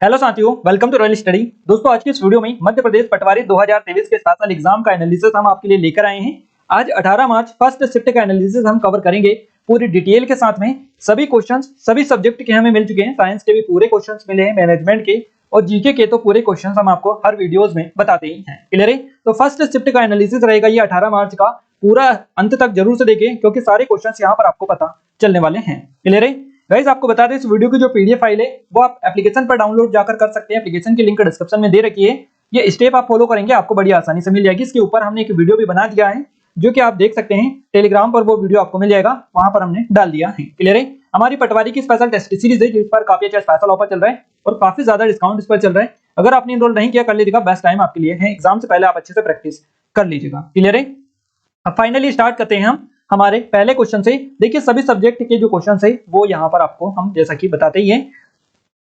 Hello साथियों, welcome to royal study. दोस्तों, आज की इस वीडियो में मध्य प्रदेश पटवारी 2023 के स्पेशल एग्जाम का एनालिसिस हम आपके लिए लेकर आए हैं। आज 18 मार्च फर्स्ट शिफ्ट का एनालिसिस हम कवर करेंगे पूरी डिटेल के साथ में। सभी क्वेश्चंस सभी सब्जेक्ट के हमें मिल चुके हैं। साइंस के भी पूरे क्वेश्चंस मिले हैं, मैनेजमेंट के और जीके के तो पूरे क्वेश्चंस हम आपको हर वीडियोस में बताते ही हैं। क्लियर है? तो फर्स्ट शिफ्ट का एनालिसिस रहेगा ये 18 मार्च का। पूरा अंत तक जरूर से देखें क्योंकि सारे क्वेश्चंस यहाँ पर आपको पता चलने वाले हैं। क्लियर है? गाइस, आपको बता दें इस वीडियो की जो पीडीएफ फाइल है वो आप एप्लीकेशन पर डाउनलोड जाकर कर सकते हैं। एप्लीकेशन की लिंक डिस्क्रिप्शन में दे रखी है। ये स्टेप आप फॉलो करेंगे आपको बड़ी आसानी से मिल जाएगी। इसके ऊपर हमने एक वीडियो भी बना दिया है जो कि आप देख सकते हैं। टेलीग्राम पर वो वीडियो आपको मिल जाएगा, वहां पर हमने डाल दिया है। क्लियर है? हमारी पटवारी की स्पेशल टेस्ट सीरीज है जिस पर काफी अच्छा स्पेशल ऑफर चल रहा है और काफी ज्यादा डिस्काउंट इस पर चल रहा है। अगर आपने इनरोल नहीं किया कर लीजिएगा, बेस्ट टाइम आपके लिए है। एग्जाम से पहले आप अच्छे से प्रैक्टिस कर लीजिएगा। क्लियर है? अब फाइनली स्टार्ट करते हैं हम हमारे पहले क्वेश्चन से। देखिए, सभी सब्जेक्ट के जो क्वेश्चन है वो यहाँ पर आपको हम जैसा कि बताते ही हैं।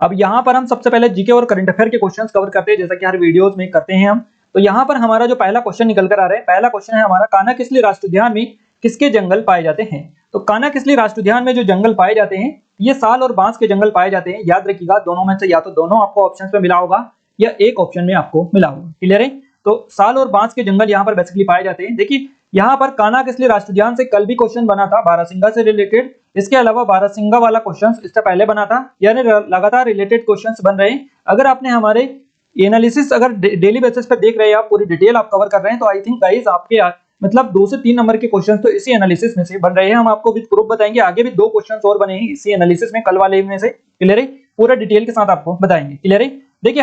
अब यहाँ पर हम सबसे पहले जीके और करंट अफेयर के क्वेश्चंस कवर करते हैं जैसा कि हर वीडियोस में करते हैं हम। तो यहाँ पर हमारा जो पहला क्वेश्चन निकल कर आ रहा है, पहला क्वेश्चन है हमारा, कान्हा-किसली राष्ट्रीय उद्यान में किसके जंगल पाए जाते हैं? तो कान्हा-किसली राष्ट्रीय उद्यान में जो जंगल पाए जाते हैं ये साल और बांस के जंगल पाए जाते हैं। याद रखिएगा, दोनों में से या तो दोनों आपको ऑप्शन में मिला होगा या एक ऑप्शन में आपको मिला होगा। क्लियर है? तो साल और बांस के जंगल यहाँ पर बेसिकली पाए जाते हैं। देखिए, यहाँ पर कान्हा-किसली राष्ट्रीय उद्यान से कल भी क्वेश्चन बना था बारहसिंगा से रिलेटेड। इसके अलावा बारहसिंगा वाला क्वेश्चन इससे पहले बना था, यानी लगातार रिलेटेड क्वेश्चंस बन रहे हैं। अगर आपने हमारे एनालिसिस अगर डेली बेसिस पे देख रहे हैं, आप पूरी डिटेल आप कवर कर रहे हैं, तो आई थिंक गाइस आपके मतलब 2 से 3 नंबर के क्वेश्चन तो इसी एनालिसिस में से बन रहे हैं। हम आपको विद प्रूफ बताएंगे, आगे भी 2 क्वेश्चन और बने हैं इसी एनालिसिस में कल वाले में से। क्लियर है? पूरा डिटेल के साथ आपको बताएंगे। क्लियर है? देखिए,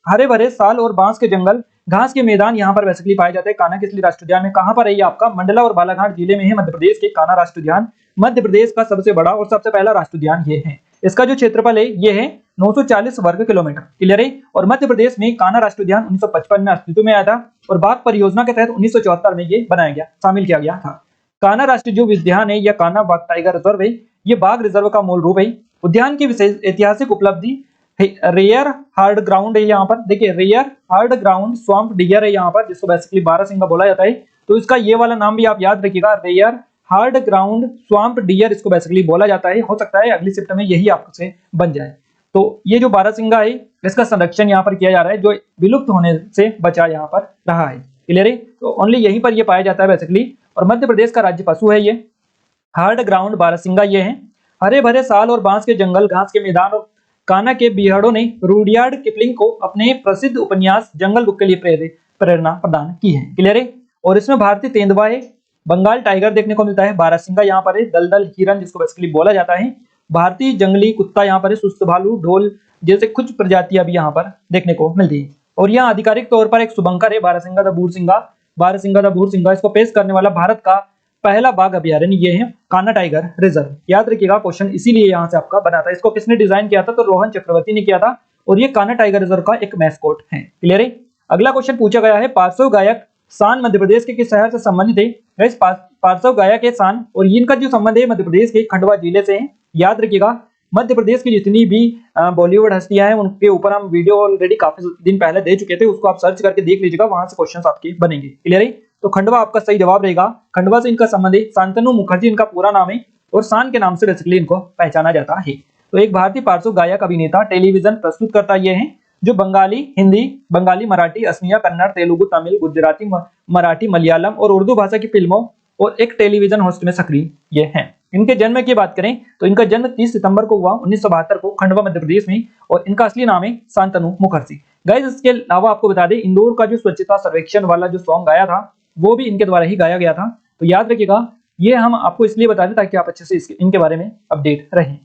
हरे भरे साल और बांस के जंगल, घास के मैदान यहाँ पर बेसिकली पाए जाते हैं कान्हा-किसली राष्ट्रीय उद्यान में। कहां पर है ये आपका? मंडला और बालाघाट जिले में है मध्य प्रदेश के कान्हा राष्ट्रीय उद्यान। मध्य प्रदेश का सबसे बड़ा और सबसे पहला राष्ट्रीय उद्यान ये है। इसका जो क्षेत्रफल है ये है 940 वर्ग किलोमीटर। क्लियर है? और मध्य प्रदेश में कान्हा राष्ट्रीय उद्यान 1955 में अस्तित्व में आया था और बाघ परियोजना के तहत 1974 में ये बनाया गया, शामिल किया गया था। कान्हा राष्ट्रीय जो उद्यान है या कान्हा बाघ टाइगर रिजर्व है, ये बाघ रिजर्व का मूल रूप है। उद्यान की विशेष ऐतिहासिक उपलब्धि रेयर हार्ड ग्राउंड है। यहाँ पर देखिए, rare hard ground swamp deer है यहाँ पर, जिसको बेसिकली बारहसिंगा बोला जाता है। तो इसका ये वाला नाम भी आप याद रखिएगा, rare hard ground swamp deer इसको बेसिकली बोला जाता है। हो सकता है अगली शिफ्ट में यही आपसे बन जाए। तो ये जो बारहसिंगा है इसका संरक्षण यहाँ पर किया जा रहा है, जो विलुप्त होने से बचा यहाँ पर रहा है। क्लियर है? तो ओनली यहीं पर ये पाया जाता है बेसिकली। और मध्य प्रदेश का राज्य पशु है ये हार्ड ग्राउंड बारहसिंगा। ये है हरे भरे साल और बांस के जंगल, घास के मैदान और कान्हा के बिहड़ों ने रुडयार्ड किपलिंग को अपने प्रसिद्ध उपन्यास जंगल बुक के लिए प्रेरणा प्रदान की है। क्लियर है? और इसमें भारतीय तेंदुआ है, बंगाल टाइगर देखने को मिलता है, बारहसिंगा यहाँ पर है, दलदल हिरन जिसको बेसिकली बोला जाता है, भारतीय जंगली कुत्ता यहाँ पर है, सुस्त भालू, ढोल जैसे कुछ प्रजातियां भी यहाँ पर देखने को मिलती है। और यहाँ आधिकारिक तौर पर एक शुभंकर है, बारहसिंगा द भूरसिंगा। इसको पेश करने वाला भारत का पहला बाघ अभयारण्य ये है कान्हा टाइगर रिजर्व। याद रखिएगा, क्वेश्चन इसीलिए यहाँ से आपका बना था। इसको किसने डिजाइन किया था? तो रोहन चक्रवर्ती ने किया था और ये कान्हा टाइगर रिजर्व का एक मैस्कॉट है। क्लियर है? अगला क्वेश्चन पूछा गया है, पार्श्व गायक सान मध्य प्रदेश के किस शहर से संबंधित है? पार्श्व गायक है सान और इनका जो संबंध है मध्य प्रदेश के खंडवा जिले से है। याद रखिएगा, मध्य प्रदेश की जितनी भी बॉलीवुड हस्तियां हैं उनके ऊपर हम वीडियो ऑलरेडी काफी दिन पहले दे चुके थे, उसको आप सर्च करके देख लीजिएगा, वहां से क्वेश्चन आपके बनेंगे। क्लियर है? तो खंडवा आपका सही जवाब रहेगा। खंडवा से इनका संबंध है, शांतनु मुखर्जी इनका पूरा नाम है और शान के नाम से बेसिकली इनको पहचाना जाता है। तो एक भारतीय पार्श्व गायक, अभिनेता, टेलीविजन प्रस्तुतकर्ता ये हैं जो बंगाली, हिंदी, बंगाली, मराठी, असमिया, कन्नड़, तेलुगु, तमिल, गुजराती, मराठी, मलयालम और उर्दू भाषा की फिल्मों और एक टेलीविजन होस्ट में सक्रिय ये हैं। इनके जन्म की बात करें तो इनका जन्म 30 सितंबर को हुआ 1972 को खंडवा मध्य प्रदेश में और इनका असली नाम है शांतनु मुखर्जी। गाइस, इसके अलावा आपको बता दें, इंदौर का जो स्वच्छता सर्वेक्षण वाला जो सॉन्ग गाया था वो भी इनके द्वारा ही गाया गया था। तो याद रखिएगा, ये हम आपको इसलिए बता दें ताकि आप अच्छे से इनके बारे में अपडेट रहें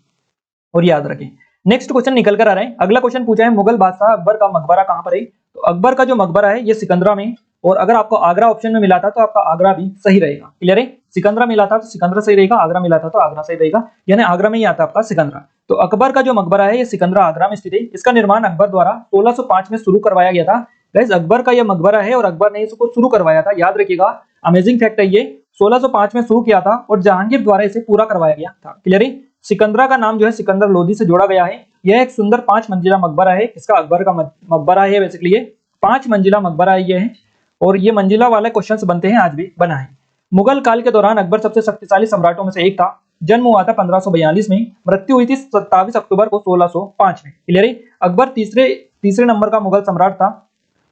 और याद रखें। नेक्स्ट क्वेश्चन निकल कर आ रहा है। अगला क्वेश्चन पूछा है, मुगल बादशाह अकबर का मकबरा कहां पर है? तो अकबर का जो मकबरा है ये सिकंदरा में, और अगर आपको आगरा ऑप्शन में मिला था तो आपका आगरा भी सही रहेगा। क्लियर है? सिकंदरा मिला था तो सिकंदरा सही रहेगा, आगरा मिला था तो आगरा सही रहेगा, यानी आगरा में ही आता है आपका सिकंदरा। तो अकबर का जो मकबरा है ये सिकंदरा आगरा में स्थित है। इसका निर्माण अकबर द्वारा 1605 में शुरू करवाया गया था। गाइस, अकबर का यह मकबरा है और अकबर ने इसको शुरू करवाया था। याद रखिएगा, अमेजिंग फैक्ट है ये, 1605 में शुरू किया था और जहांगीर द्वारा इसे पूरा करवाया गया था। क्लियर है? सिकंदरा का नाम जो है सिकंदर लोधी से जोड़ा गया है। यह एक सुंदर 5 मंजिला मकबरा है। इसका अकबर का मकबरा है, बेसिकली ये 5 मंजिला मकबरा है ये है, और ये मंजिला वाले क्वेश्चंस बनते हैं, आज भी बना है। मुगल काल के दौरान अकबर सबसे शक्तिशाली सम्राटों में से एक था। जन्म हुआ था 1542 में, मृत्यु हुई थी 27 अक्टूबर को 1605 में। क्लियर है? अकबर तीसरे नंबर का मुगल सम्राट था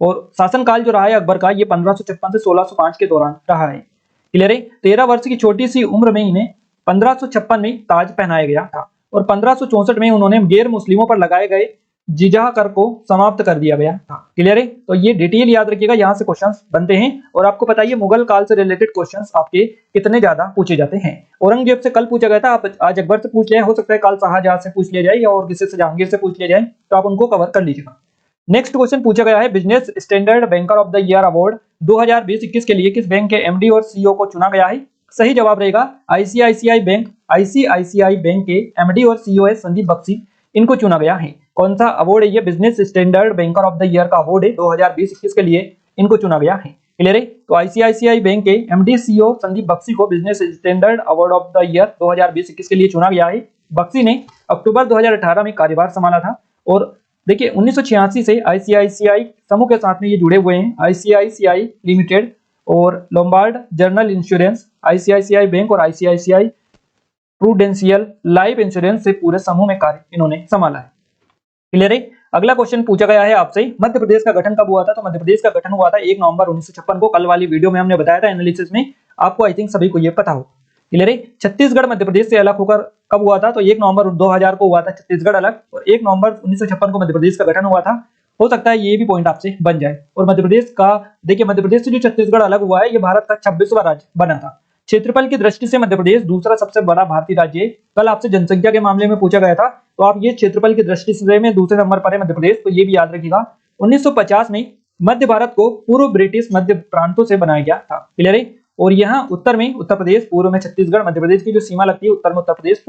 और शासनकाल जो रहा है अकबर का ये 1556 से 1605 के दौरान रहा है। क्लियर है। 13 वर्ष की छोटी सी उम्र में इन्हें 1556 में ताज पहनाया गया था और 1564 में उन्होंने गैर मुस्लिमों पर लगाए गए जिज़ा कर को समाप्त कर दिया गया था। क्लियर है। तो ये डिटेल याद रखिएगा, यहाँ से क्वेश्चंस बनते हैं और आपको बताइए मुगल काल से रिलेटेड क्वेश्चंस आपके कितने ज्यादा पूछे जाते हैं। औरंगजेब से कल पूछा गया था, आप आज अकबर से पूछ लिया, हो सकता है कल शाहजहां से पूछ लिया जाए या और किसी से जहांगीर से पूछ लिया जाए, तो आप उनको कवर कर लीजिएगा। नेक्स्ट क्वेश्चन पूछा गया है business standard banker of the year award 2020-21 के लिए किस बैंक के एमडी और सीईओ को चुना गया है। सही जवाब रहेगा आईसीआईसीआई बैंक। आईसीआईसीआई बैंक के एमडी और सीईओ है संदीप बख्शी, इनको चुना गया है। कौन सा अवार्ड है ये, business standard banker of the year का अवार्ड है 2020-21 के लिए इनको चुना गया है। क्लियर है। तो आईसीआईसीआई बैंक के एमडी सीईओ संदीप बख्शी को business standard award of the year 2020-21 के लिए चुना गया है। बख्शी ने अक्टूबर 2018 में कार्यभार संभाला था और देखिए 1986 से आईसीआईसीआई समूह के साथ में ये जुड़े हुए हैं। आईसीआईसीआई लिमिटेड और Lombard general insurance, ICICI bank और आईसीआईसीआई प्रूडेंशियल लाइफ इंश्योरेंस से पूरे समूह में कार्य इन्होंने संभाला है। क्लियर है। अगला क्वेश्चन पूछा गया है आपसे मध्य प्रदेश का गठन कब हुआ था। तो मध्य प्रदेश का गठन हुआ था 1 नवंबर 1956 को। कल वाली वीडियो में हमने बताया था एनालिसिस में, आपको आई थिंक सभी को ये पता हो। क्लियर है। छत्तीसगढ़ मध्य प्रदेश से अलग होकर कब हुआ था। तो 1 नवंबर 2000 को हुआ था छत्तीसगढ़ अलग और 1 नवंबर 1956 को मध्य प्रदेश का गठन हुआ था। हो सकता है ये भी पॉइंट आपसे बन जाए। और मध्य प्रदेश का देखिए, मध्य प्रदेश से जो छत्तीसगढ़ अलग हुआ है ये भारत का 26वां राज्य बना था। क्षेत्रफल की दृष्टि से मध्य प्रदेश दूसरा सबसे बड़ा भारतीय राज्य है। कल आपसे जनसंख्या के मामले में पूछा गया था, तो आप ये क्षेत्रफल की दृष्टि से में दूसरे नंबर पर है मध्य प्रदेश, तो ये भी याद रखिएगा। 1950 में मध्य भारत को पूर्व ब्रिटिश मध्य प्रांतों से बनाया गया था। क्लियर है। और यहाँ उत्तर में उत्तर प्रदेश, पूर्व में छत्तीसगढ़, मध्य प्रदेश की जो सीमा लगती है उत्तर में उत्तर प्रदेश,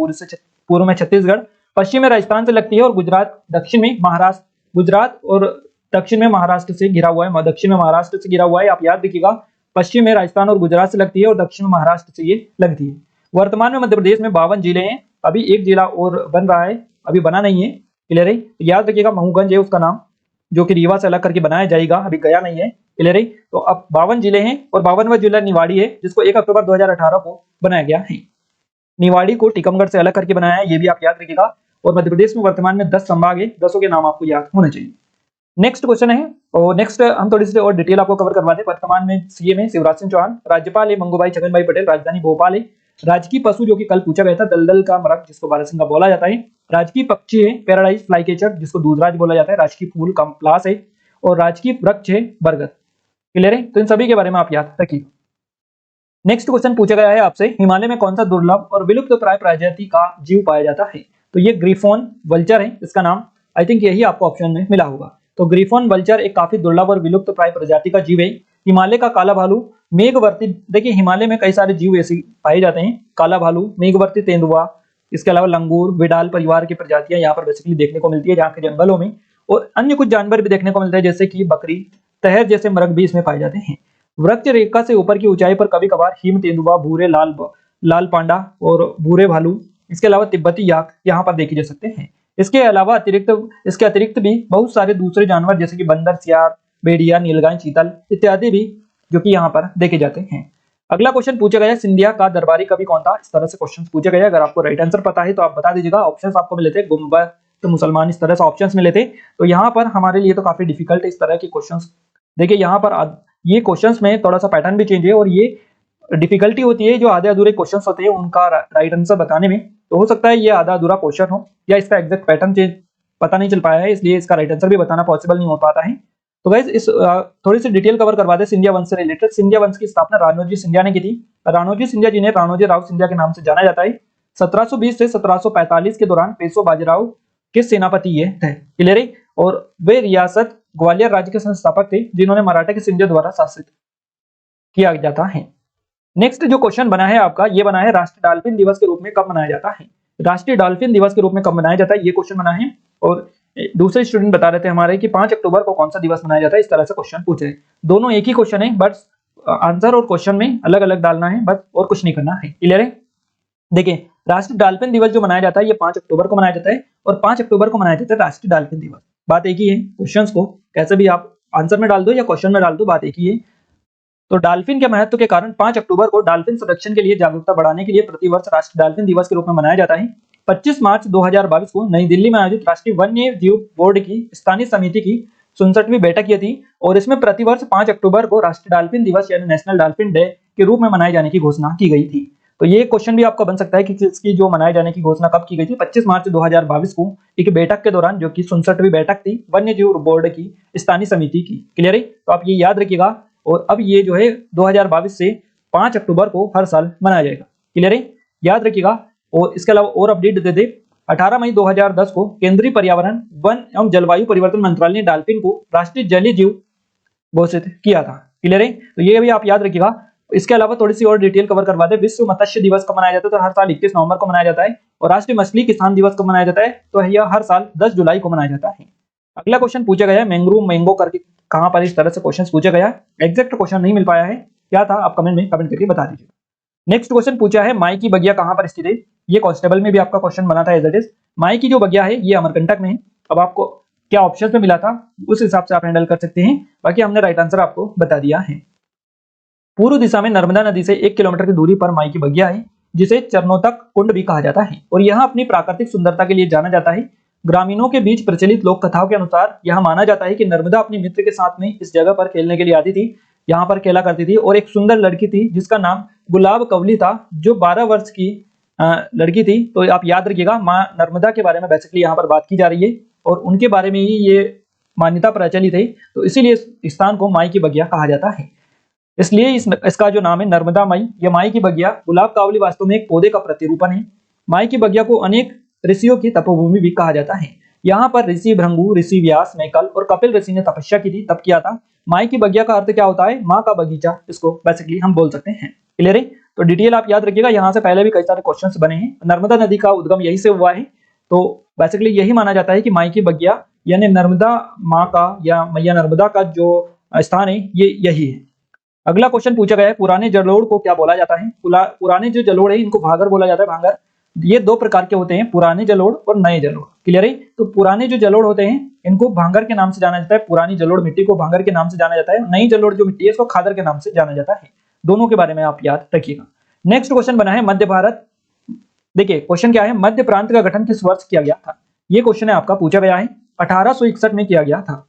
पूर्व में छत्तीसगढ़, पश्चिम में राजस्थान से लगती है और गुजरात दक्षिण में महाराष्ट्र, गुजरात और दक्षिण में महाराष्ट्र से घिरा हुआ है, दक्षिण में महाराष्ट्र से घिरा हुआ है। आप याद रखिएगा पश्चिम में राजस्थान और गुजरात से लगती है और दक्षिण में महाराष्ट्र से ये लगती है। वर्तमान में मध्य प्रदेश में 52 जिले हैं, अभी एक जिला और बन रहा है, अभी बना नहीं है। क्लियर है। याद रखिएगा महूगंज है उसका नाम, जो कि रीवा से अलग करके बनाया जाएगा, अभी गया नहीं है। क्लियर है। तो अब 52 जिले हैं और 52वां जिला निवाड़ी है, जिसको 1 अक्टूबर 2018 को बनाया गया है। निवाड़ी को टीकमगढ़ से अलग करके बनाया है, ये भी आप याद रखिएगा। और मध्य प्रदेश में वर्तमान में 10 संभाग है, 10 के नाम आपको याद होने चाहिए। नेक्स्ट क्वेश्चन है और नेक्स्ट हम थोड़ी सी और डिटेल आपको कवर करवा दें। वर्तमान में सीएम है शिवराज सिंह चौहान, राज्यपाल है मंगूभाई छगनभाई पटेल, राजधानी भोपाल है। राजकीय पशु जो कि कल पूछा गया था, दलदल का मरग जिसको बारहसिंगा बोला जाता है। राजकीय पक्षी है पैराडाइज फ्लाईकैचर जिसको दूधराज बोला जाता है। राजकीय फूल कमलास है और राजकीय वृक्ष है बरगद। क्लियर है। तो इन सभी के बारे में आप याद रखिए। नेक्स्ट क्वेश्चन पूछा गया है आपसे, हिमालय में कौन सा दुर्लभ और विलुप्त प्राय प्रजाति का जीव पाया जाता है। तो ये ग्रीफोन वल्चर है इसका नाम, आई थिंक यही आपको ऑप्शन में मिला होगा। तो ग्रीफोन वल्चर एक काफी दुर्लभ और विलुप्त प्राय प्रजाति का जीव है। हिमालय का काला भालू, मेघवर्ती, देखिए हिमालय में कई सारे जीव ऐसे पाए जाते हैं, काला भालू, मेघवर्ती तेंदुआ, इसके अलावा लंगूर, बिडाल परिवार की प्रजातियां यहाँ पर बेसिकली देखने को मिलती है जहाँ के जंगलों में। और अन्य कुछ जानवर भी देखने को मिलते हैं जैसे कि बकरी, तहर जैसे मृग भी इसमें पाए जाते हैं। वृक्ष रेखा से ऊपर की ऊंचाई पर कभी कभार हिम तेंदुआ, भूरे लाल पांडा और भूरे भालू, इसके अलावा तिब्बती याक यहाँ पर देखे जा सकते हैं। इसके अतिरिक्त भी बहुत सारे दूसरे जानवर जैसे कि बंदर, सियार, भेड़िया, नीलगाय, चीतल इत्यादि भी जो कि यहाँ पर देखे जाते हैं। अगला क्वेश्चन पूछा गया है सिंधिया का दरबारी कवि कौन था। इस तरह से क्वेश्चन पूछे गए, अगर आपको राइट आंसर पता है तो आप बता दीजिएगा। ऑप्शंस आपको मिले थे गुम्बद, तो मुसलमान, इस तरह से ऑप्शंस मिले थे। तो यहाँ पर हमारे लिए तो काफी डिफिकल्ट है इस तरह के क्वेश्चंस। देखिए यहाँ पर ये क्वेश्चंस में थोड़ा सा पैटर्न भी चेंज है और ये डिफिकल्टी होती है जो आधे अधूरे क्वेश्चंस होते हैं उनका राइट आंसर बताने में। तो हो सकता है ये आधा अधूरा क्वेश्चन हो या इसका एग्जैक्ट पैटर्न चेंज पता नहीं चल पाया है, इसलिए इसका राइट आंसर भी बताना पॉसिबल नहीं हो पाता है। तो गाइस इस थोड़ी सी डिटेल कवर करवा दे सिंधिया वंश से रिलेटेड। सिंधिया वंश की स्थापना राणोजी सिंधिया ने की थी। राणोजी सिंधिया जिन्हें राणोजी राव सिंधिया के नाम से जाना जाता है, 1720 से 1745 के दौरान पेशवा बाजीराव के सेनापति ये थे। क्लियर है। और वे रियासत ग्वालियर राज्य के संस्थापक थे जिन्होंने मराठा के सिंधिया द्वारा शासित किया जाता है। नेक्स्ट जो क्वेश्चन बना है आपका, ये बना है राष्ट्रीय डॉल्फिन दिवस के रूप में कब मनाया जाता है। राष्ट्रीय डॉल्फिन दिवस के रूप में कब मनाया जाता है, ये क्वेश्चन बना है। और दूसरे स्टूडेंट बता रहे थे हमारे कि 5 अक्टूबर को कौन सा दिवस मनाया जाता है, इस तरह से क्वेश्चन पूछे। दोनों एक ही क्वेश्चन है, बट आंसर और क्वेश्चन में अलग अलग डालना है, बस और कुछ नहीं करना है। क्लियर है। देखिए राष्ट्रीय डॉल्फिन दिवस जो मनाया जाता है ये 5 अक्टूबर को मनाया जाता है और 5 अक्टूबर को मनाया जाता है राष्ट्रीय डॉल्फिन दिवस। बात एक ही है, क्वेश्चंस को कैसे भी आप आंसर में डाल दो या क्वेश्चन में डाल दो, बात एक ही है। तो डॉल्फिन के महत्व के कारण 5 अक्टूबर को डॉल्फिन संरक्षण के लिए जागरूकता बढ़ाने के लिए प्रतिवर्ष राष्ट्रीय डॉल्फिन दिवस के रूप में मनाया जाता है। 25 मार्च 2022 को नई दिल्ली में आयोजित राष्ट्रीय वन्य जीव बोर्ड की स्थानीय समिति की 67वीं बैठक की थी और इसमें प्रतिवर्ष 5 अक्टूबर को राष्ट्रीय डॉल्फिन दिवस यानी नेशनल डॉल्फिन डे के रूप में मनाए जाने की घोषणा की गई थी। तो ये क्वेश्चन भी आपका बन सकता है कि इसकी जो मनाए जाने की घोषणा कब की गई थी, 25 मार्च 2022 को एक बैठक के दौरान, जो कि 67वीं बैठक थी वन्य जीव बोर्ड की स्थानीय समिति की। क्लियर है? तो आप ये याद रखिएगा। और अब ये जो है 2022 से 5 अक्टूबर को हर साल मनाया जाएगा। क्लियर है? याद रखिएगा। और इसके अलावा और अपडेट दे दे, 18 मई 2010 को केंद्रीय पर्यावरण, वन एवं जलवायु परिवर्तन मंत्रालय ने डॉल्फिन को राष्ट्रीय जलीय जीव घोषित किया था। क्लियर है? तो ये भी आप याद रखिएगा। इसके अलावा थोड़ी सी और डिटेल कवर करवा दे। विश्व मत्स्य दिवस कब मनाया जाता है? तो हर साल 21 नवंबर को मनाया जाता है। और राष्ट्रीय मछली किसान दिवस कब मनाया जाता है? तो यह हर साल 10 जुलाई को मनाया जाता है। अगला क्वेश्चन पूछा गया है मैंग्रोव मैंगो करके, कहां पर इस तरह से क्वेश्चन पूछा गया है। एग्जैक्ट क्वेश्चन नहीं मिल पाया है, क्या था आप कमेंट में कमेंट करके बता दीजिए। नेक्स्ट क्वेश्चन पूछा है माई की बगिया कहां पर स्थित है। ये कांस्टेबल में भी आपका क्वेश्चन बना था एज इट इज। माई की जो बगिया है ये अमरकंटक में है। अब आपको क्या ऑप्शन में मिला था उस हिसाब से आप हैंडल कर सकते हैं, बाकी हमने राइट आंसर आपको बता दिया है। पूर्व दिशा में नर्मदा नदी से 1 किलोमीटर की दूरी पर माई की बगिया है, जिसे चरणोतक कुंड भी कहा जाता है और यह अपनी प्राकृतिक सुंदरता के लिए जाना जाता है। ग्रामीणों के बीच प्रचलित लोक कथाओं के अनुसार यह माना जाता है कि नर्मदा अपने मित्र के साथ में इस जगह पर खेलने के लिए आती थी, यहाँ पर खेला करती थी और एक सुंदर लड़की थी जिसका नाम गुलाब कवली था, जो 12 वर्ष की लड़की थी। तो आप याद रखिएगा, माँ नर्मदा के बारे में बेसिकली यहाँ पर बात की जा रही है और उनके बारे में ही ये मान्यता प्रचलित है। तो इसीलिए इस स्थान को माई की बगिया कहा जाता है। इसलिए इसका जो नाम है नर्मदा माई या माई की बगिया। गुलाब कावली वास्तव में एक पौधे का प्रतिरूपण है। माई की बगिया को अनेक ऋषियों की तपोभूमि भी कहा जाता है। यहाँ पर ऋषि भृंगु, ऋषि व्यास, मैकल और कपिल ऋषि ने तपस्या की थी, तप किया था। माई की बगिया का अर्थ क्या होता है? माँ का बगीचा, इसको बेसिकली हम बोल सकते हैं। क्लियर है? तो डिटेल आप याद रखिएगा। यहाँ से पहले भी कई सारे क्वेश्चंस बने हैं। नर्मदा नदी का उद्गम यही से हुआ है, तो बेसिकली यही माना जाता है कि माई की बगिया यानी नर्मदा माँ का या मैया नर्मदा का जो स्थान है ये यही है। अगला क्वेश्चन पूछा गया है पुराने जलोढ़ को क्या बोला जाता है। पुराने जो जलोढ़ है इनको भांगर बोला जाता है। भांगर ये दो प्रकार के होते हैं, पुराने जलोढ़ और नए जलोढ़। क्लियर है? तो पुराने जो जलोढ़ होते हैं इनको भांगर के नाम से जाना जाता है। पुरानी जलोढ़ मिट्टी को भांगर के नाम से जाना जाता है। नई जलोढ़ जो मिट्टी है इसको खादर के नाम से जाना जाता है। दोनों के बारे में आप याद रखिएगा। नेक्स्ट क्वेश्चन बना है मध्य भारत। देखिए क्वेश्चन क्या है, मध्य प्रांत का गठन किस वर्ष किया गया था। ये क्वेश्चन है आपका, पूछा गया है 1861 में किया गया था।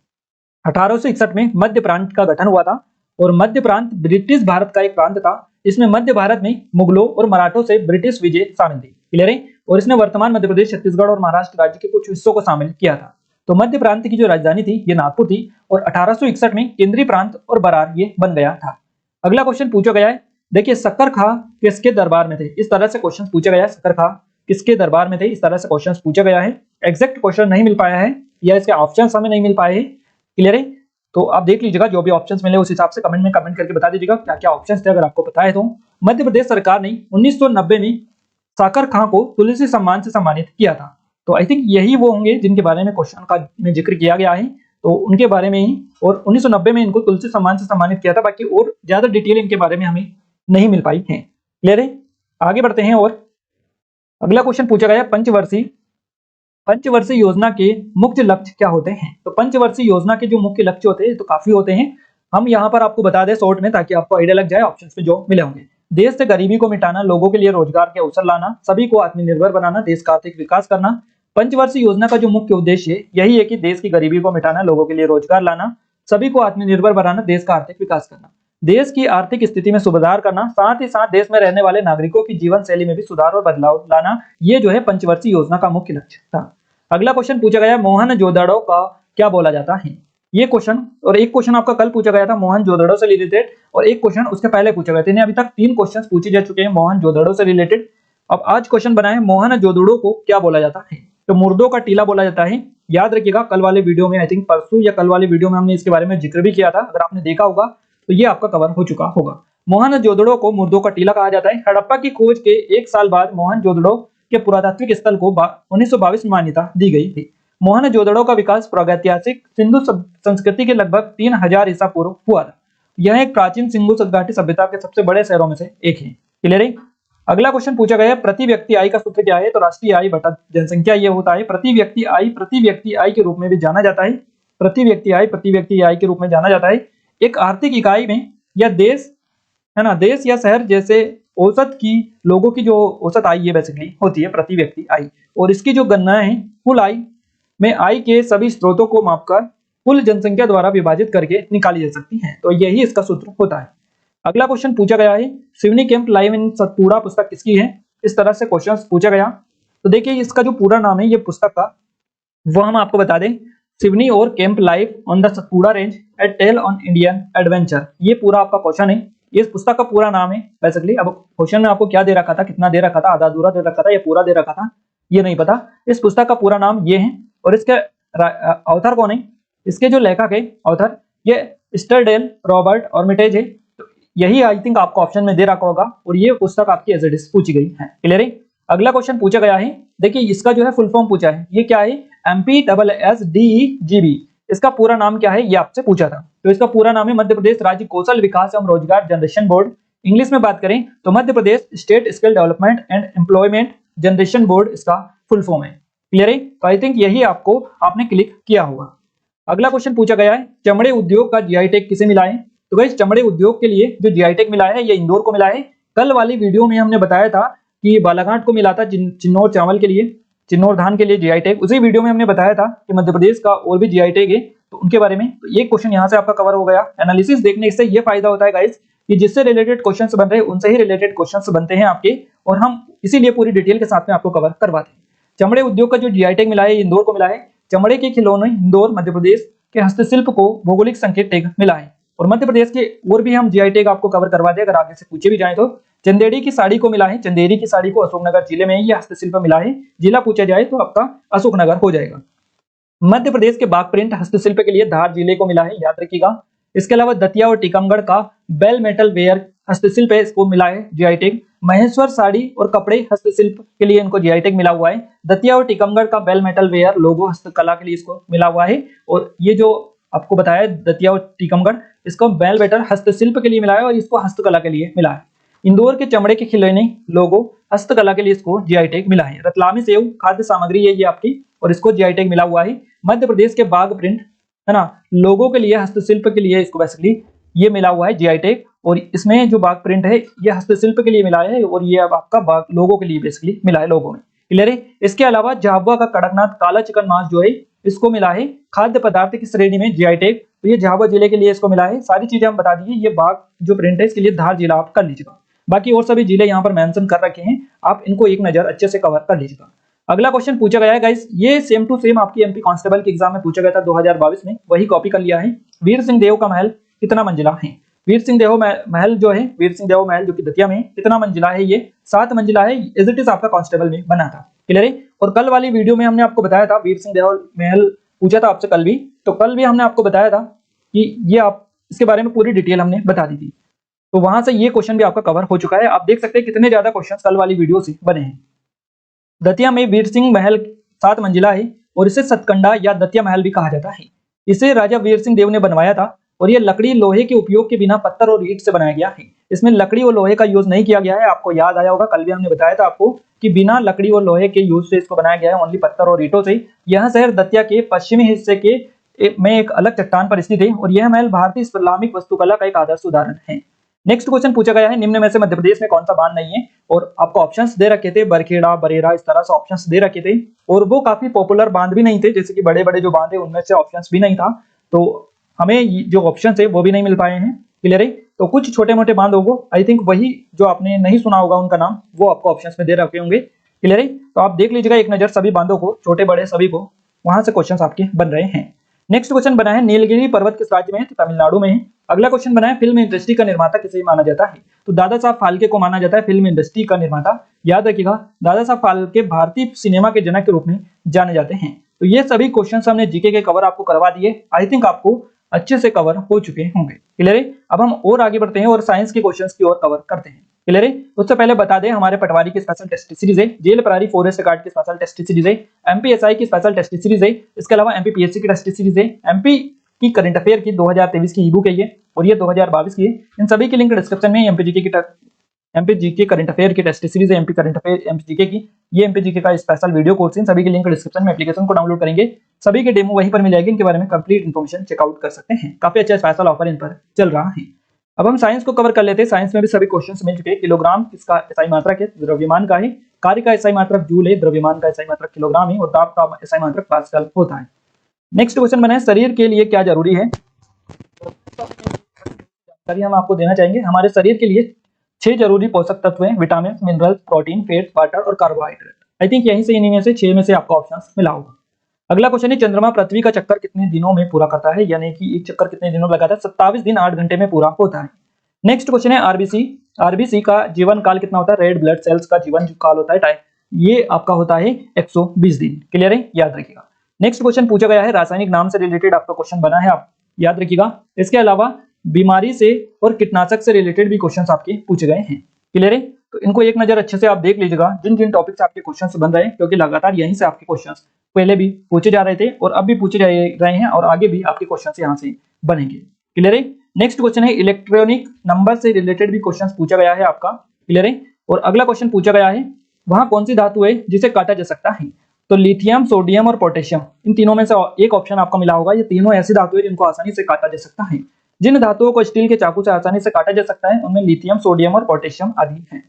1861 में मध्य प्रांत का गठन हुआ था और मध्य प्रांत ब्रिटिश भारत का एक प्रांत था। इसमें मध्य भारत में मुगलों और मराठों से ब्रिटिश विजय शामिल थी। क्लियर है? और इसने वर्तमान मध्य प्रदेश, छत्तीसगढ़ और महाराष्ट्र राज्य के कुछ हिस्सों को शामिल किया था। तो मध्य प्रांत की जो राजधानी थी ये नागपुर थी और 1861 में केंद्रीय प्रांत और बरार ये बन गया था। अगला क्वेश्चन पूछा गया है, देखिए सक्कर खां किसके दरबार में थे। इस तरह से क्वेश्चन पूछा गया है, सक्कर खां किसके दरबार में थे, इस तरह से क्वेश्चन पूछा गया है। एग्जैक्ट क्वेश्चन नहीं मिल पाया है या इसके ऑप्शन हमें नहीं मिल पाए हैं। क्लियर है? तो आप देख लीजिएगा, जो भी ऑप्शंस मिले उस हिसाब से कमेंट में कमेंट करके बता दीजिएगा क्या क्या ऑप्शंस थे, अगर आपको पता है तो। मध्य प्रदेश सरकार ने 1990 में साकर खां को तुलसी सम्मान से सम्मानित किया था। तो आई थिंक यही वो होंगे जिनके बारे में क्वेश्चन का में जिक्र किया गया है, तो उनके बारे में ही। और 1990 में इनको तुलसी सम्मान से सम्मानित किया था। बाकी और ज्यादा डिटेल इनके बारे में हमें नहीं मिल पाई है। क्लियर है? आगे बढ़ते हैं और अगला क्वेश्चन पूछा गया पंचवर्षीय योजना के मुख्य लक्ष्य क्या होते हैं। तो पंचवर्षीय योजना के जो मुख्य लक्ष्य होते हैं तो काफी होते हैं। हम यहाँ पर आपको बता दें शॉर्ट में, ताकि आपको आइडिया लग जाए ऑप्शंस में जो मिले होंगे। देश से गरीबी को मिटाना, लोगों के लिए रोजगार के अवसर लाना, सभी को आत्मनिर्भर बनाना, देश का आर्थिक विकास करना। पंचवर्षीय योजना का जो मुख्य उद्देश्य यही है कि देश की गरीबी को मिटाना, लोगों के लिए रोजगार लाना, सभी को आत्मनिर्भर बनाना, देश का आर्थिक विकास करना, देश की आर्थिक स्थिति में सुधार करना, साथ ही साथ देश में रहने वाले नागरिकों की जीवन शैली में भी सुधार और बदलाव लाना। ये जो है पंचवर्षीय योजना का मुख्य लक्ष्य था। अगला क्वेश्चन पूछा गया मोहनजोदड़ो का क्या बोला जाता है। ये क्वेश्चन और एक क्वेश्चन आपका कल पूछा गया था मोहनजोदड़ो से रिलेटेड, और एक क्वेश्चन उसके पहले पूछा गया था। अभी तक 3 क्वेश्चन पूछे जा चुके हैं मोहनजोदड़ो से रिलेटेड। अब आज क्वेश्चन बना है मोहनजोदड़ो को क्या बोला जाता है। तो मुर्दों का टीला बोला जाता है। याद रखिएगा, कल वाले वीडियो में, आई थिंक परसों या कल वाले वीडियो में हमने इसके बारे में जिक्र भी किया था। अगर आपने देखा होगा तो ये आपका कवर हो चुका होगा। मोहनजोदड़ो को मुर्दों का टीला कहा जाता है। हड़प्पा की खोज के 1 साल बाद मोहनजोदड़ो के पुरातात्विक स्थल को 1922 में मान्यता दी गई थी। मोहनजोदड़ो का विकास प्रागैतिहासिक सिंधु संस्कृति के लगभग 3000 ईसा पूर्व हुआ था। यह एक प्राचीन सिंधु घाटी सभ्यता के सबसे बड़े शहरों में से एक है। क्लियर है? अगला क्वेश्चन पूछा गया है प्रति व्यक्ति आय का सूत्र क्या है। तो राष्ट्रीय आय बटा जनसंख्या ये होता है। प्रति व्यक्ति आय के रूप में भी जाना जाता है। प्रति व्यक्ति आय के रूप में जाना जाता है। एक आर्थिक इकाई में या देश है ना, देश या शहर जैसे औसत की लोगों की जो औसत आय ये बेसिकली होती है प्रति व्यक्ति आय, और इसकी जो गणना है कुल आय में आय के सभी स्रोतों को मापकर कुल जनसंख्या द्वारा विभाजित करके निकाली जा सकती है। तो यही इसका सूत्र होता है। अगला क्वेश्चन पूछा गया है, Seoni camp live in Satpura पुस्तक किसकी है? इस तरह से क्वेश्चन पूछा गया। तो देखिए इसका जो पूरा नाम है ये पुस्तक का, वो हम आपको बता दें, सिवनी और camp live on the Satpura range at tell on Indian adventure, ये पूरा आपका क्वेश्चन है। ये इस पुस्तक का पूरा नाम है बेसिकली। अब क्वेश्चन में आपको क्या दे रखा था, कितना दे रखा था, आधा अधूरा दे रखा था या पूरा दे रखा था, ये नहीं पता। इस पुस्तक का पूरा नाम ये है, और इसके ऑथर कौन है, इसके जो लेखक है ऑथर, ये स्टरडेल रॉबर्ट आर्मिटेज है। तो यही आई थिंक आपको ऑप्शन में दे रखा होगा, और ये पुस्तक आपकी एज इट इज पूछी गई है। क्लियर है? अगला क्वेश्चन पूछा गया है, देखिए इसका जो है फुल फॉर्म पूछा है, ये क्या है, MPSSDEGB, इसका पूरा नाम क्या है ये आपसे पूछा था। तो इसका पूरा नाम है मध्य प्रदेश राज्य कौशल विकास एवं रोजगार जनरेशन बोर्ड। इंग्लिश में बात करें तो Madhya Pradesh state skill development and employment generation board इसका फुल फॉर्म है। क्लियर है? तो आई थिंक यही आपको आपने क्लिक किया होगा। अगला क्वेश्चन पूछा गया है, चमड़े उद्योग का जीआई टैग किसे मिला है? तो गाइस चमड़े उद्योग के लिए जो जीआई टैग मिला है ये इंदौर को मिला है। कल वाली वीडियो में हमने बताया था कि बालाघाट को मिला था चिन्नौर चावल के लिए, चिन्नौर धान के लिए जीआई टैग। उसी वीडियो में हमने बताया था कि मध्य प्रदेश का और भी जीआई टैग है, तो उनके बारे में। तो ये क्वेश्चन यहाँ से आपका कवर हो गया। एनालिसिस देखने से ये फायदा होता है गाइस कि जिससे रिलेटेड क्वेश्चंस बन रहे हैं उनसे ही रिलेटेड क्वेश्चंस बनते हैं आपके, और हम इसीलिए पूरी डिटेल के साथ में आपको कवर करवाते हैं। चमड़े उद्योग का जो जीआई टैग मिला है इंदौर को मिला है। चमड़े के खिलौने इंदौर मध्य प्रदेश के हस्तशिल्प को भौगोलिक संकेत टैग मिला है। और मध्य प्रदेश के और भी हम जीआई टैग आपको कवर करवा दे अगर आगे से पूछे भी जाए तो। चंदेरी की साड़ी को मिला है, चंदेरी की साड़ी को अशोकनगर जिले में ये हस्तशिल्प मिला है। जिला पूछा जाए तो आपका अशोकनगर हो जाएगा। मध्य प्रदेश के बाघ प्रिंट हस्तशिल्प के लिए धार जिले को मिला है, याद रखिएगा। इसके अलावा दतिया और टीकमगढ़ का बेल मेटल वेयर हस्तशिल्प है, इसको मिला है जीआई टैग। महेश्वर साड़ी और कपड़े हस्तशिल्प के लिए इनको जीआई टैग मिला हुआ है। दतिया और टीकमगढ़ का बेल मेटल वेयर लोगो हस्तकला के लिए इसको मिला हुआ है। और ये जो आपको बताया दतिया और टीकमगढ़, इसको बेल मेटल हस्तशिल्प के लिए मिला है और इसको हस्तकला के लिए मिला है। इंदौर के चमड़े के खिलौने लोगो हस्तकला के लिए इसको जीआई टैग मिला है। रतलामी सेव खाद्य सामग्री है ये आपकी, और इसको जीआई टैग मिला हुआ है। मध्य प्रदेश के बाघ प्रिंट है ना, लोगों के लिए हस्तशिल्प के लिए इसको बेसिकली ये मिला हुआ है जीआई टैग। और इसमें जो बाघ प्रिंट है ये हस्तशिल्प के लिए मिला है, और ये अब आपका बाघ लोगों के लिए बेसिकली मिला है, लोगों में। क्लियर है? इसके अलावा झाबुआ का कड़कनाथ काला चिकन मांस जो है इसको मिला है खाद्य पदार्थ की श्रेणी में जीआई टैग। तो ये झाबुआ जिले के लिए इसको मिला है। सारी चीजें हम बता दिए। ये बाघ जो प्रिंट है इसके लिए धार जिला आप कर लीजिएगा। बाकी और सभी जिले यहाँ पर मेंशन कर रखे हैं, आप इनको एक नजर अच्छे से कवर कर लीजिएगा। अगला क्वेश्चन पूछा गया है गाइस, ये सेम टू सेम आपकी एमपी कांस्टेबल के एग्जाम में पूछा गया था 2022 में, वही कॉपी कर लिया है। वीर सिंह देव का महल कितना मंजिला है? वीर सिंह देव महल जो है, वीर सिंह देव महल जो कि दतिया में, कितना मंजिला है? ये 7 मंजिला है। एज इट इज आपका कांस्टेबल में बना था। क्लियर है? और कल वाली वीडियो में हमने आपको बताया था वीर सिंह देव महल पूछा था आपसे कल भी, तो कल भी हमने आपको बताया था कि ये आप इसके बारे में पूरी डिटेल हमने बता दी थी। तो वहां से ये क्वेश्चन भी आपका कवर हो चुका है। आप देख सकते हैं कितने ज्यादा क्वेश्चन कल वाली वीडियो से बने हैं। दतिया में वीर सिंह महल 7 मंजिला है, और इसे सतकंडा या दतिया महल भी कहा जाता है। इसे राजा वीर सिंह देव ने बनवाया था, और यह लकड़ी लोहे के उपयोग के बिना पत्थर और ईंट से बनाया गया है। इसमें लकड़ी और लोहे का यूज नहीं किया गया है। आपको याद आया होगा कल भी हमने बताया था आपको कि बिना लकड़ी और लोहे के यूज से इसको बनाया गया है, ओनली पत्थर और ईंटों से। यह शहर दतिया के पश्चिमी हिस्से के में एक अलग चट्टान पर स्थित है, और यह महल भारतीय इस्लामिक वास्तुकला का एक आदर्श उदाहरण है। नेक्स्ट क्वेश्चन पूछा गया है, निम्न में से मध्य प्रदेश में कौन सा बांध नहीं है? और आपको ऑप्शंस दे रखे थे, बरखेड़ा, बरेरा, इस तरह से ऑप्शंस दे रखे थे, और वो काफी पॉपुलर बांध भी नहीं थे, जैसे कि बड़े बड़े जो बांध है उनमें से ऑप्शंस भी नहीं था, तो हमें जो ऑप्शंस है वो भी नहीं मिल पाए हैं। क्लियर है? तो कुछ छोटे मोटे बांध होंगे, आई थिंक वही जो आपने नहीं सुना होगा उनका नाम, वो आपको ऑप्शंस में दे रखे होंगे। क्लियर है? तो आप देख लीजिएगा एक नजर सभी बांधों को, छोटे बड़े सभी को, वहां से क्वेश्चन आपके बन रहे हैं। नेक्स्ट क्वेश्चन बना है, नीलगिरी पर्वत किस राज्य में है? तो तमिलनाडु में है। अगला क्वेश्चन बना है, फिल्म इंडस्ट्री का निर्माता किसे माना जाता है? तो दादा साहब फाल्के को माना जाता है फिल्म इंडस्ट्री का निर्माता। याद रखिएगा, दादा साहब फाल्के भारतीय सिनेमा के जनक के रूप में जाने जाते हैं। तो ये सभी क्वेश्चन हमने जीके के कवर आपको करवा दिए, आई थिंक आपको अच्छे से कवर हो चुके होंगे। क्लियर है? अब हम और आगे बढ़ते हैं और साइंस के क्वेश्चंस की ओर कवर करते हैं। क्लियर है? उससे पहले बता दें हमारे पटवारी की स्पेशल टेस्ट सीरीज है, जेल प्रहरी फॉरेस्ट गार्ड की स्पेशल टेस्ट सीरीज है, एमपीएसआई की स्पेशल टेस्ट सीरीज है, इसके अलावा एमपीपीएससी की टेस्ट सीरीज है, एमपी की करंट अफेयर की 2023 की ईबुक है ये, और ये 2022 की है। इन सभी की लिंक डिस्क्रिप्शन में, एमपीजीके करंट अफेयर की टेस्ट सीरीज है, एमपी करंट अफेयर एमपीजीके की, ये एमपीजीके का स्पेशल वीडियो कोर्स है। सभी की लिंक डिस्क्रिप्शन में, एप्लीकेशन को डाउनलोड करेंगे, सभी के डेमो वहीं पर मिलेगी, इनके बारे में कंप्लीट इन्फॉर्मेशन चेकआउट कर सकते हैं। काफी अच्छा स्पेशल ऑफर इन पर चल रहा है। अब हम साइंस को कवर कर लेते हैं। साइंस में भी सभी क्वेश्चंस मिल चुके हैं। किलोग्राम किसका एसआई मात्रक है? द्रव्यमान का है। कार्य का एसआई मात्रक जूल है। द्रव्यमान का एसआई मात्रक किलोग्राम है और ताप का एसआई मात्रक पास्कल होता है। नेक्स्ट क्वेश्चन बना है शरीर के लिए क्या जरूरी है? जानकारी हम आपको देना चाहेंगे। हमारे शरीर के लिए 6 जरूरी पोषक तत्व हैं, vitamin, minerals, protein, fat, water और कार्बोहाइड्रेट। आई थिंक यहीं से इन्हीं में से 6 में से आपका ऑप्शन मिला होगा। अगला क्वेश्चन है चंद्रमा पृथ्वी का चक्कर कितने दिनों में पूरा करता है? यानी कि एक चक्कर कितने दिनों में लगाता है? 27 दिन 8 घंटे में पूरा होता है। नेक्स्ट क्वेश्चन है आरबीसी। आरबीसी का जीवन काल कितना होता है? रेड ब्लड सेल्स का जीवन काल होता है टाइम, ये आपका होता है 120 दिन। क्लियर है, याद रखिएगा। नेक्स्ट क्वेश्चन पूछा गया है रासायनिक नाम से रिलेटेड आपका क्वेश्चन बना है, आप याद रखिएगा। इसके अलावा बीमारी से और कीटनाशक से रिलेटेड भी क्वेश्चंस आपके पूछे गए हैं। क्लियर है, तो इनको एक नजर अच्छे से आप देख लीजिएगा जिन जिन टॉपिक से आपके क्वेश्चंस बन रहे हैं, क्योंकि लगातार यहीं से आपके क्वेश्चंस पहले भी पूछे जा रहे थे और अब भी पूछे जा रहे हैं और आगे भी आपके क्वेश्चंस यहां से बनेंगे। क्लियर है। नेक्स्ट क्वेश्चन है इलेक्ट्रॉनिक नंबर से रिलेटेड भी क्वेश्चंस पूछा गया है आपका। क्लियर है। और अगला क्वेश्चन पूछा गया है वहां कौन सी धातु है जिसे काटा जा सकता है? तो लिथियम, सोडियम और पोटेशियम, इन तीनों में से एक ऑप्शन आपका मिला होगा। ये तीनों ऐसी धातु है जिनको आसानी से काटा जा सकता है। जिन धातुओं को स्टील के चाकू से आसानी से काटा जा सकता है उनमें लिथियम, सोडियम और पोटेशियम आदि हैं।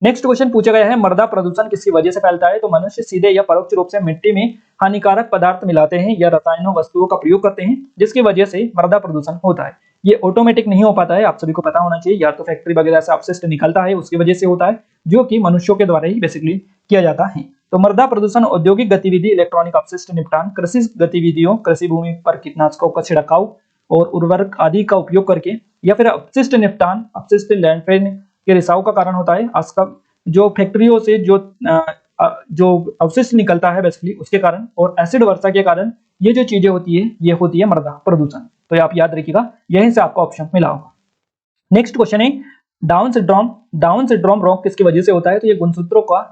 नेक्स्ट क्वेश्चन पूछा गया है मृदा प्रदूषण किसकी वजह से फैलता है? तो मनुष्य सीधे या परोक्ष रूप से मिट्टी में हानिकारक पदार्थ मिलाते हैं या रसायनों वस्तुओं का प्रयोग करते हैं, जिसकी वजह से मृदा प्रदूषण होता है। ये ऑटोमेटिक नहीं हो पाता है, आप सभी को पता होना चाहिए। या तो फैक्ट्री वगैरह से अपशिष्ट निकलता है उसकी वजह से होता है, जो कि मनुष्यों के द्वारा ही बेसिकली किया जाता है। तो मृदा प्रदूषण औद्योगिक गतिविधि, इलेक्ट्रॉनिक अपशिष्ट निपटान, कृषि गतिविधियों, कृषि भूमि पर कीटनाशकों का छिड़काव और उर्वरक आदि का उपयोग करके, या फिर अपशिष्ट निपटान, अपशिष्ट लैंडफिल के रिसाव का कारण होता है। आज का जो फैक्ट्रियों से जो अवशिष्ट निकलता है बेसिकली उसके कारण, और एसिड वर्षा के कारण ये जो चीजें होती है ये होती है मृदा प्रदूषण। तो आप याद रखिएगा, यहीं से आपका ऑप्शन मिला होगा। नेक्स्ट क्वेश्चन है डाउन सिंड्रोम। डाउन सिंड्रोम रोग किसकी वजह से होता है? तो ये गुणसूत्रों का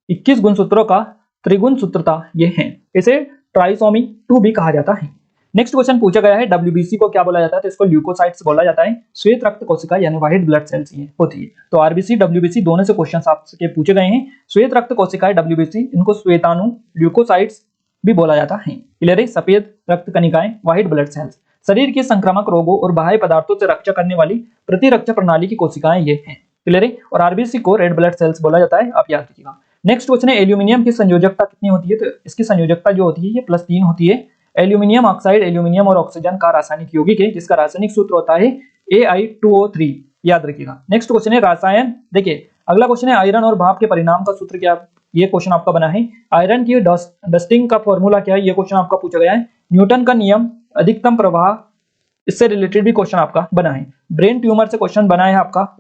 21 गुणसूत्रों का त्रिगुण सूत्रता ये है, इसे ट्राइसोमी 2 भी कहा जाता है। नेक्स्ट क्वेश्चन पूछा गया है डब्ल्यूबीसी को क्या बोला जाता है? तो इसको ल्यूकोसाइट्स बोला जाता है। श्वेत रक्त कोशिका यानी व्हाइट ब्लड सेल्स ये होती है। तो आरबीसी डब्ल्यूबीसी दोनों से क्वेश्चंस आपसे पूछे गए हैं। श्वेत रक्त कोशिकाएं डब्ल्यूबीसी, इनको श्वेताणु ल्यूकोसाइट्स भी बोला जाता है। क्लियर है। सफेद रक्त कणिकाएं व्हाइट ब्लड सेल्स शरीर के संक्रामक रोगों और बाह्य पदार्थों से रक्षा करने वाली प्रतिरक्षा प्रणाली की कोशिकाएं ये हैं। क्लियर है। और आरबीसी को रेड ब्लड सेल्स बोला जाता है, आप याद रखिएगा। नेक्स्ट क्वेश्चन है एल्यूमिनियम की संयोजकता कितनी होती है? तो इसकी संयोजकता जो होती है ये +3 होती है। एल्यूमिनियम ऑक्साइड एल्यूमिनियम और ऑक्सीजन का रासायनिक यौगिक है, जिसका रासायनिक सूत्र होता है Ai2O3, याद रखिएगा। नेक्स्ट क्वेश्चन है रसायन। देखिए अगला क्वेश्चन है आयरन और भाप के परिणाम का सूत्र क्या? ये क्वेश्चन आपका बना है। आयरन की डस्टिंग का फॉर्मूला क्या है? ये क्वेश्चन आपका पूछा गया है। न्यूटन का नियम, अधिकतम प्रवाह, इससे रिलेटेड भी क्वेश्चन आपका बना है। ब्रेन ट्यूमर से क्वेश्चन बना है आपका।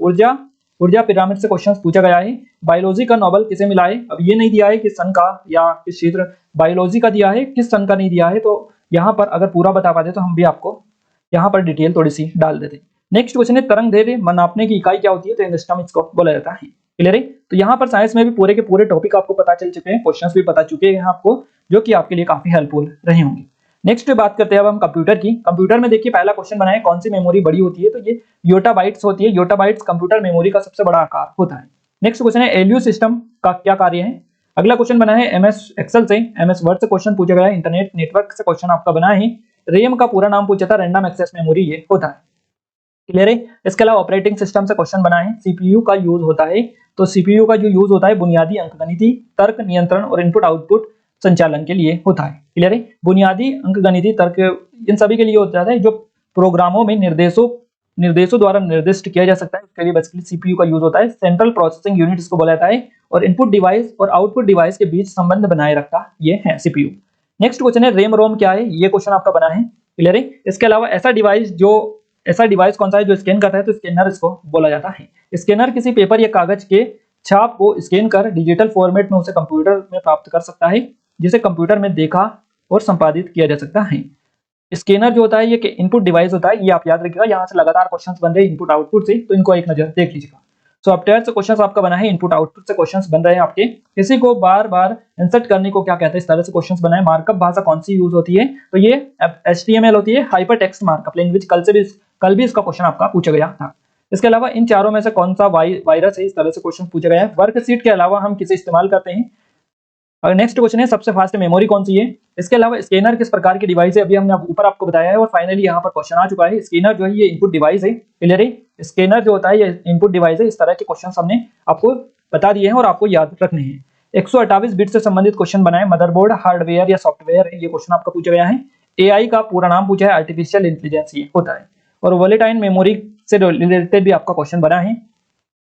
ऊर्जा पिरामिड से क्वेश्चन पूछा गया है। बायोलॉजी का नोबेल किसे मिला है? अब ये नहीं दिया है किस सन का या किस क्षेत्र, बायोलॉजी का दिया है, किस सन का नहीं दिया है। तो यहाँ पर अगर पूरा बता पाते तो हम भी आपको यहाँ पर डिटेल थोड़ी सी डाल देते। नेक्स्ट क्वेश्चन है तरंग दैर्ध्य नापने की इकाई क्या होती है? तो एंगस्ट्रॉम इसको बोला जाता है। क्लियर है। तो यहाँ पर साइंस में भी पूरे के पूरे टॉपिक आपको पता चल चुके हैं, क्वेश्चंस भी पता चुके हैं आपको, जो कि आपके लिए काफी हेल्पफुल रहे होंगे। नेक्स्ट बात करते हैं अब हम कंप्यूटर की। कंप्यूटर में देखिए पहला क्वेश्चन बना है कौन सी मेमोरी बड़ी होती है? तो ये योटाबाइट्स होती है। योटाबाइट्स कंप्यूटर मेमोरी का सबसे बड़ा आकार होता है। नेक्स्ट क्वेश्चन है एलयू सिस्टम का क्या कार्य है? अगला क्वेश्चन बना है एमएस एक्सेल से, एमएस वर्ड से क्वेश्चन पूछा गया है। इंटरनेट नेटवर्क से क्वेश्चन आपका बना है। रेम का पूरा नाम पूछा था, रैंडम एक्सेस मेमोरी ये होता है। क्लियर है। इसके अलावा ऑपरेटिंग सिस्टम से क्वेश्चन बना है। सीपीयू का यूज होता है। तो सीपीयू का जो यूज होता है बुनियादी अंकगणितीय तर्क, नियंत्रण और इनपुट आउटपुट संचालन के लिए होता है। क्लियर है। बुनियादी अंकगणितीय तर्क इन सभी के लिए होता है जो प्रोग्रामों में निर्देशों द्वारा निर्दिष्ट किया जा सकता है, उसके लिए बेसिकली सीपीयू का यूज होता है। सेंट्रल प्रोसेसिंग यूनिट इसको बोला जाता है। और इनपुट डिवाइस और आउटपुट डिवाइस के बीच संबंध बनाए रखता ये है सीपीयू। नेक्स्ट क्वेश्चन है रेम रोम क्या है? ये क्वेश्चन आपका बना है। क्लियर है। इसके अलावा ऐसा डिवाइस कौन सा है जो स्कैन करता है? तो स्कैनर इसको बोला जाता है। स्कैनर किसी पेपर या कागज के छाप को स्कैन कर डिजिटल फॉर्मेट में उसे कंप्यूटर में प्राप्त कर सकता है, जिसे कंप्यूटर में देखा और संपादित किया जा सकता है। स्कैनर जो होता है ये इनपुट डिवाइस होता है, ये आप याद रखिएगा। यहाँ से लगातार क्वेश्चंस बन रहे हैं इनपुट आउटपुट से, तो इनको एक नजर देख लीजिएगा। सॉफ्टवेयर से क्वेश्चंस आपका बना है, इनपुट आउटपुट से क्वेश्चंस बन रहे हैं आपके। किसी को बार बार इंसर्ट करने को क्या कहते हैं? इस तरह से क्वेश्चंस बना है। मार्कअप भाषा कौन सी यूज होती है? तो ये HTML होती है, हाइपर टेक्स्ट मार्कअप लैंग्वेज। कल भी इसका क्वेश्चन आपका पूछा गया था। इसके अलावा इन चारों में से कौन सा वायरस है? इस तरह से क्वेश्चन पूछा गया है। वर्कशीट के अलावा हम किसे इस्तेमाल करते हैं? और नेक्स्ट क्वेश्चन है सबसे फास्ट मेमोरी कौन सी है। इसके अलावा स्कैनर किस प्रकार की डिवाइस है, अभी हमने ऊपर आपको बताया है। और फाइनली यहाँ पर क्वेश्चन आ चुका है, स्कैनर जो है ये इनपुट डिवाइस है। क्लियर है, स्कैनर जो होता है ये इनपुट डिवाइस है। इस तरह के क्वेश्चन हमने आपको बता दिए हैं और आपको याद रखने हैं। 128 बिट से संबंधित क्वेश्चन बनाए, मदरबोर्ड हार्डवेयर या सॉफ्टवेयर है, ये क्वेश्चन आपका पूछा गया है। एआई का पूरा नाम पूछा है, आर्टिफिशियल इंटेलिजेंस ये होता है। और वोलेटाइल मेमोरी से रिलेटेड भी आपका क्वेश्चन बना है।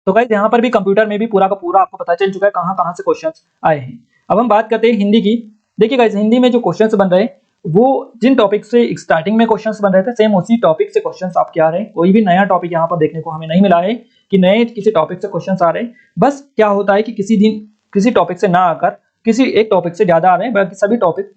तो गाइस यहाँ पर भी कंप्यूटर में भी पूरा का पूरा आपको पता चल चुका है कहाँ कहाँ से क्वेश्चंस आए हैं। अब हम बात करते हैं हिंदी की। देखिए गाइस, हिंदी में जो क्वेश्चंस बन रहे हैं वो जिन टॉपिक से स्टार्टिंग में क्वेश्चंस बन रहे थे सेम उसी टॉपिक से क्वेश्चंस आपके आ रहे हैं। कोई भी नया टॉपिक यहाँ पर देखने को हमें नहीं मिला है कि नए किसी टॉपिक से क्वेश्चंस आ रहे हैं। बस क्या होता है कि किसी दिन किसी टॉपिक से ना आकर किसी एक टॉपिक से ज्यादा आ रहे हैं, बाकी सभी टॉपिक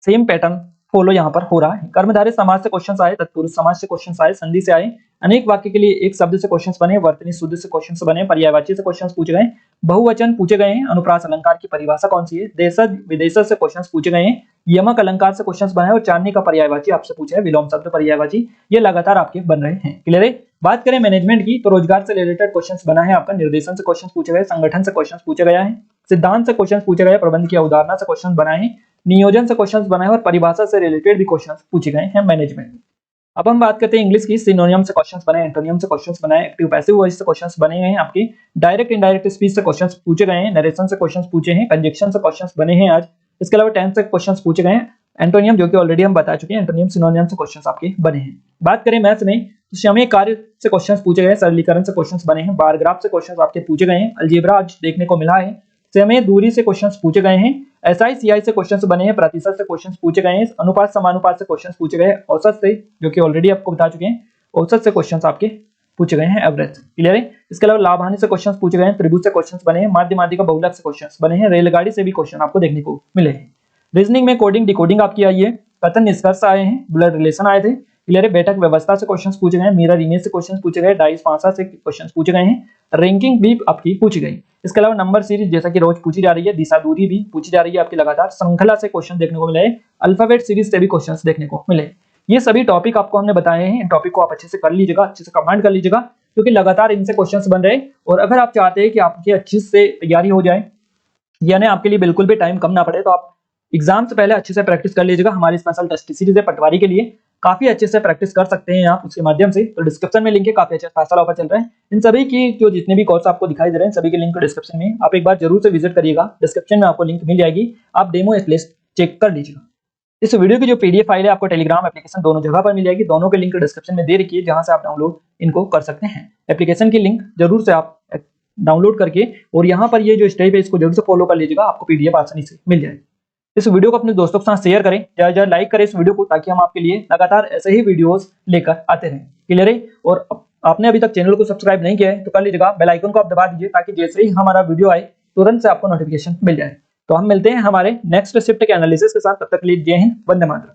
सेम पैटर्न फॉलो यहाँ पर हो रहा है। कर्मधारय समास से क्वेश्चंस आए, तत्पुरुष समास से क्वेश्चंस आए, संधि से आए, अनेक वाक्य के लिए एक शब्द से क्वेश्चंस बने, वर्तनी शुद्ध से क्वेश्चंस बने, पर्यायवाची से क्वेश्चंस पूछे गए, बहुवचन पूछे गए हैं, अनुप्रास अलंकार की परिभाषा कौन सी है, देशज विदेशज से क्वेश्चंस पूछे गए हैं, यमक अलंकार से क्वेश्चंस बने और चांदनी का पर्यायवाची आपसे पूछा है, विलोम शब्द पर्यायवाची, ये लगातार आपके बन रहे हैं। क्लियर है। बात करें मैनेजमेंट की तो रोजगार से रिलेटेड क्वेश्चंस बना है आपका, निर्देशन से क्वेश्चंस पूछे गए, संगठन से क्वेश्चंस पूछा गया है, सिद्धांत से क्वेश्चंस पूछे गए, प्रबंध की अवधारणा से क्वेश्चंस बनाए हैं, नियोजन से क्वेश्चंस बनाए और परिभाषा से रिलेटेड भी क्वेश्चंस पूछे गए हैं मैनेजमेंट में। अब हम बात करते हैं इंग्लिश की। सिनोनियम से क्वेश्चंस बने, एंटोनियम से क्वेश्चंस बनाए, एक्टिव पैसिव वॉइस से क्वेश्चंस बने हैं आपके, डायरेक्ट इनडायरेक्ट स्पीच से क्वेश्चंस पूछे गए हैं, नरेशन से क्वेश्चंस पूछे हैं, कंजक्शन से क्वेश्चंस बने हैं आज। इसके अलावा टेंस से क्वेश्चंस पूछे गए हैं, एंटोनियम जो कि ऑलरेडी हम बता चुके हैं, एंटोनियम सिनोनियम से क्वेश्चंस आपके बने हैं। बात करें मैथ्स में तो समय कार्य से क्वेश्चंस पूछे गए, सरलीकरण से क्वेश्चंस बने हैं, बार ग्राफ से क्वेश्चंस आपके पूछे गए हैं, अलजेब्रा आज देखने को मिला है, समय दूरी से क्वेश्चंस पूछे गए हैं, एसआई सीआई से क्वेश्चंस बने हैं, प्रतिशत से क्वेश्चंस पूछे गए हैं, अनुपात समानुपात से क्वेश्चंस पूछे गए, औसत से जो कि ऑलरेडी आपको बता चुके हैं, औसत से क्वेश्चंस आपके पूछे गए हैं, एवरेज। क्लियर है। इसके अलावा लाभ हानि से क्वेश्चंस पूछे गए हैं, त्रिभुज से क्वेश्चंस बने हैं, माध्य माध्यिका बहुलक से क्वेश्चंस बने हैं, रेलगाड़ी से भी क्वेश्चन आपको देखने को मिले हैं। रीजनिंग में कोडिंग डिकोडिंग आपकी आई है, कथन निष्कर्ष आए हैं, ब्लड रिलेशन आए थे। क्लियर है। बैठक व्यवस्था से क्वेश्चंस पूछे गए, मिरर इमेज से क्वेश्चंस पूछे गए, डाइस पासा से क्वेश्चंस पूछे गए हैं, रैंकिंग भी आपकी पूछी गई। इसके अलावा नंबर सीरीज जैसा कि रोज पूछी जा रही है, दिशा दूरी भी पूछी जा रही है आपकी लगातार, श्रृंखला से क्वेश्चन देखने को मिले, अल्फाबेट सीरीज से भी क्वेश्चंस देखने को मिले। ये सभी टॉपिक आपको हमने बताए हैं, इन टॉपिक को आप अच्छे से कर लीजिएगा, अच्छे से कमांड कर लीजिएगा, क्योंकि लगातार इनसे क्वेश्चंस बन रहे हैं। और अगर आप चाहते हैं कि आपकी अच्छी से तैयारी हो जाए, यानी आपके लिए बिल्कुल भी टाइम कम ना पड़े, तो आप एग्जाम से पहले अच्छे से प्रैक्टिस कर लीजिएगा। हमारी स्पेशल टेस्ट सीरीज है पटवारी के लिए, काफी अच्छे से प्रैक्टिस कर सकते हैं आप उसके माध्यम से। तो डिस्क्रिप्शन में लिंक है, काफी अच्छा स्पेशल ऑफर चल रहा है। इन सभी की जो जितने भी कोर्स आपको दिखाई दे रहे हैं सभी के लिंक डिस्क्रिप्शन में, आप एक बार जरूर से विजिट करिएगा। डिस्क्रिप्शन में आपको लिंक मिल जाएगी, आप डेमो एटलीस्ट चेक कर लीजिएगा। इस वीडियो की जो पीडीएफ फाइल है आपको टेलीग्राम एप्लीकेशन दोनों जगह पर मिल जाएगी, दोनों के लिंक डिस्क्रिप्शन में दे रखी है, जहां से आप डाउनलोड इनको कर सकते हैं। एप्लीकेशन की लिंक जरूर से आप डाउनलोड करके और यहाँ पर ये जो स्टेप है इसको जरूर से फॉलो कर लीजिएगा, आपको पीडीएफ आसानी से मिल जाएगी। इस वीडियो को अपने दोस्तों के साथ शेयर करें, ज्यादा लाइक करें इस वीडियो को, ताकि हम आपके लिए लगातार ऐसे ही वीडियोस लेकर आते रहें। क्लियर है। और आपने अभी तक चैनल को सब्सक्राइब नहीं किया है तो कर लीजिएगा, बेल आइकन को आप दबा दीजिए, ताकि जैसे ही हमारा वीडियो आए तुरंत से आपको नोटिफिकेशन मिल जाए। तो हम मिलते हैं हमारे नेक्स्ट शिफ्ट के एनालिसिस के साथ, तब तक के लिए जय हिंद, वंदे मातरम।